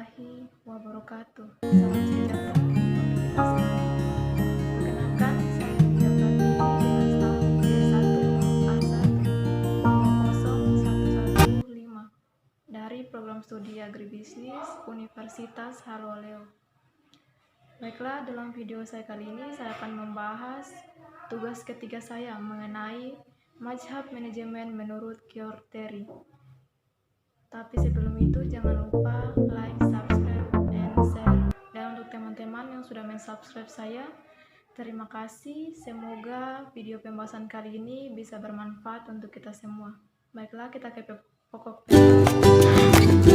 warahmatullahi wabarakatuh. Salam sejahtera untuk kita semua. Perkenalkan, saya Nia Pratiwi, 12 tahun, D1 Asal 50115 dari program studi agribisnis Universitas Haloleo. Baiklah, dalam video saya kali ini saya akan membahas tugas ketiga saya mengenai mazhab manajemen menurut George Terry. Tapi sebelum itu jangan lupa like, subscribe, and share. Dan untuk teman-teman yang sudah mensubscribe saya, terima kasih. Semoga video pembahasan kali ini bisa bermanfaat untuk kita semua. Baiklah, kita ke pokok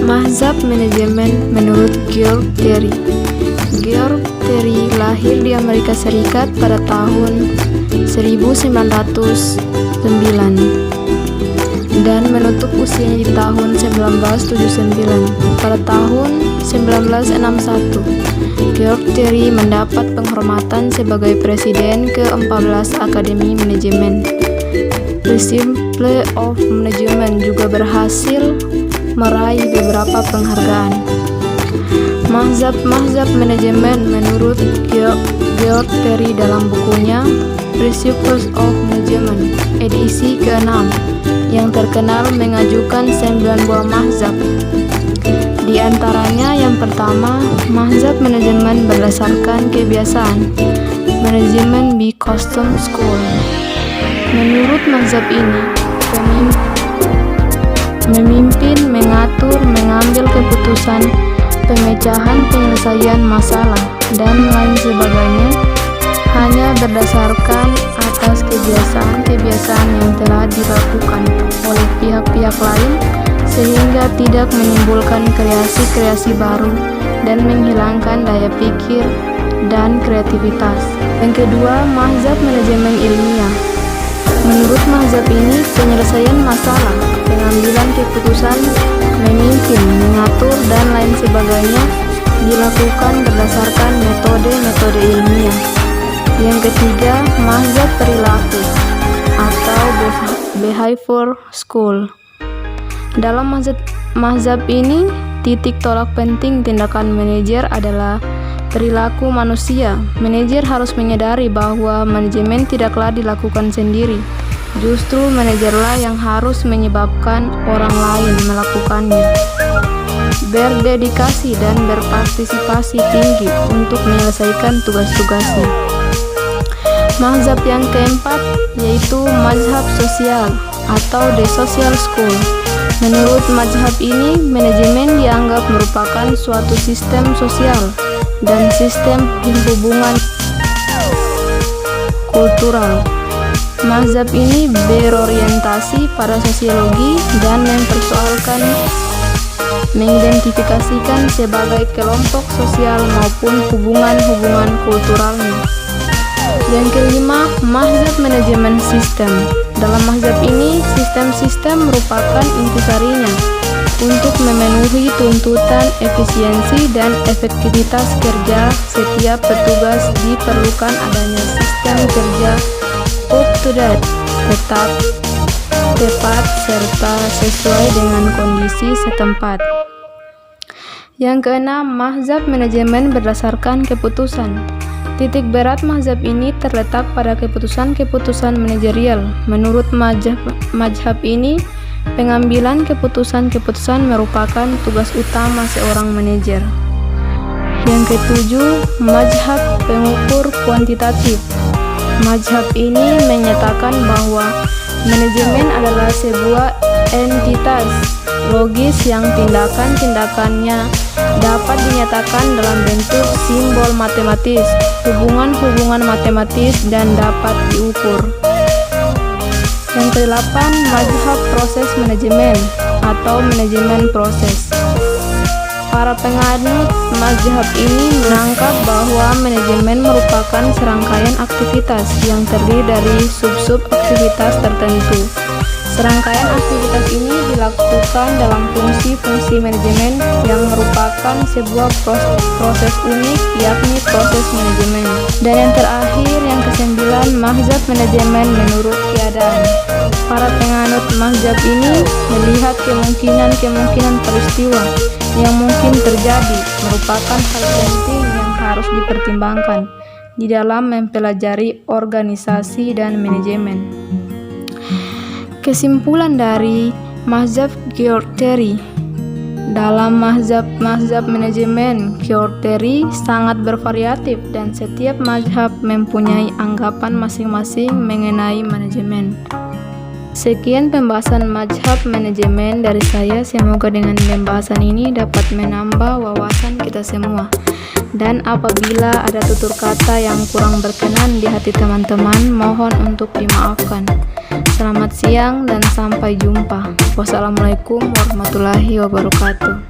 mazhab manajemen menurut George Terry. George Terry lahir di Amerika Serikat pada tahun 1909 dan menutup usianya di tahun 1979. Pada tahun 1961, George Terry mendapat penghormatan sebagai presiden ke-14 Akademi Manajemen. Principle of Management juga berhasil meraih beberapa penghargaan. Mazhab manajemen menurut George Terry dalam bukunya Principles of Management edisi ke-6 yang terkenal mengajukan 9 buah mazhab. Di antaranya yang pertama, mazhab manajemen berdasarkan kebiasaan, manajemen by custom school. Menurut mazhab ini, memimpin, mengatur, mengambil keputusan, pemecahan, penyelesaian masalah, dan lain sebagainya hanya berdasarkan atas kebiasaan-kebiasaan yang telah dilakukan oleh pihak-pihak lain sehingga tidak menimbulkan kreasi-kreasi baru dan menghilangkan daya pikir dan kreativitas. Yang kedua, mazhab manajemen ilmiah. Menurut mazhab ini, penyelesaian masalah, pengambilan keputusan, memimpin, mengatur, dan lain sebagainya dilakukan berdasarkan metode-metode ilmiah. Yang ketiga, mazhab perilaku atau behavior school. Dalam mazhab ini, titik tolak penting tindakan manajer adalah perilaku manusia. Manajer harus menyadari bahwa manajemen tidaklah dilakukan sendiri. Justru manajerlah yang harus menyebabkan orang lain melakukannya. Berdedikasi dan berpartisipasi tinggi untuk menyelesaikan tugas-tugasnya. Mazhab yang keempat yaitu mazhab sosial atau the social school. Menurut mazhab ini, manajemen dianggap merupakan suatu sistem sosial dan sistem hubungan kultural. Mazhab ini berorientasi pada sosiologi dan mempersoalkan mengidentifikasikan sebagai kelompok sosial maupun hubungan-hubungan kulturalnya. Yang kelima, mazhab manajemen sistem. Dalam mazhab ini, sistem-sistem merupakan intisarinya untuk memenuhi tuntutan efisiensi dan efektivitas kerja setiap petugas. Diperlukan adanya sistem kerja up-to-date, tepat, serta sesuai dengan kondisi setempat. Yang keenam, mazhab manajemen berdasarkan keputusan. Titik berat mazhab ini terletak pada keputusan-keputusan manajerial. Menurut mazhab ini, pengambilan keputusan-keputusan merupakan tugas utama seorang manajer. Yang ketujuh, mazhab pengukur kuantitatif. Mazhab ini menyatakan bahwa manajemen adalah sebuah entitas logis yang tindakan-tindakannya dapat dinyatakan dalam bentuk simbol matematis, hubungan-hubungan matematis, dan dapat diukur. Yang kedelapan, mazhab proses manajemen atau manajemen proses. Para penganut mazhab ini menangkap bahwa manajemen merupakan serangkaian aktivitas yang terdiri dari sub-sub aktivitas tertentu. Serangkaian aktivitas ini dilakukan dalam fungsi-fungsi manajemen yang merupakan sebuah proses unik, yakni proses manajemen. Dan yang terakhir, yang kesembilan, mazhab manajemen menurut keadaan. Para penganut mazhab ini melihat kemungkinan-kemungkinan peristiwa yang mungkin terjadi merupakan hal penting yang harus dipertimbangkan di dalam mempelajari organisasi dan manajemen. Kesimpulan dari mazhab George Terry. Dalam mazhab manajemen, George Terry sangat bervariatif dan setiap mazhab mempunyai anggapan masing-masing mengenai manajemen. Sekian pembahasan mazhab manajemen dari saya. Semoga dengan pembahasan ini dapat menambah wawasan kita semua. Dan apabila ada tutur kata yang kurang berkenan di hati teman-teman, mohon untuk dimaafkan. Selamat siang dan sampai jumpa. Wassalamualaikum warahmatullahi wabarakatuh.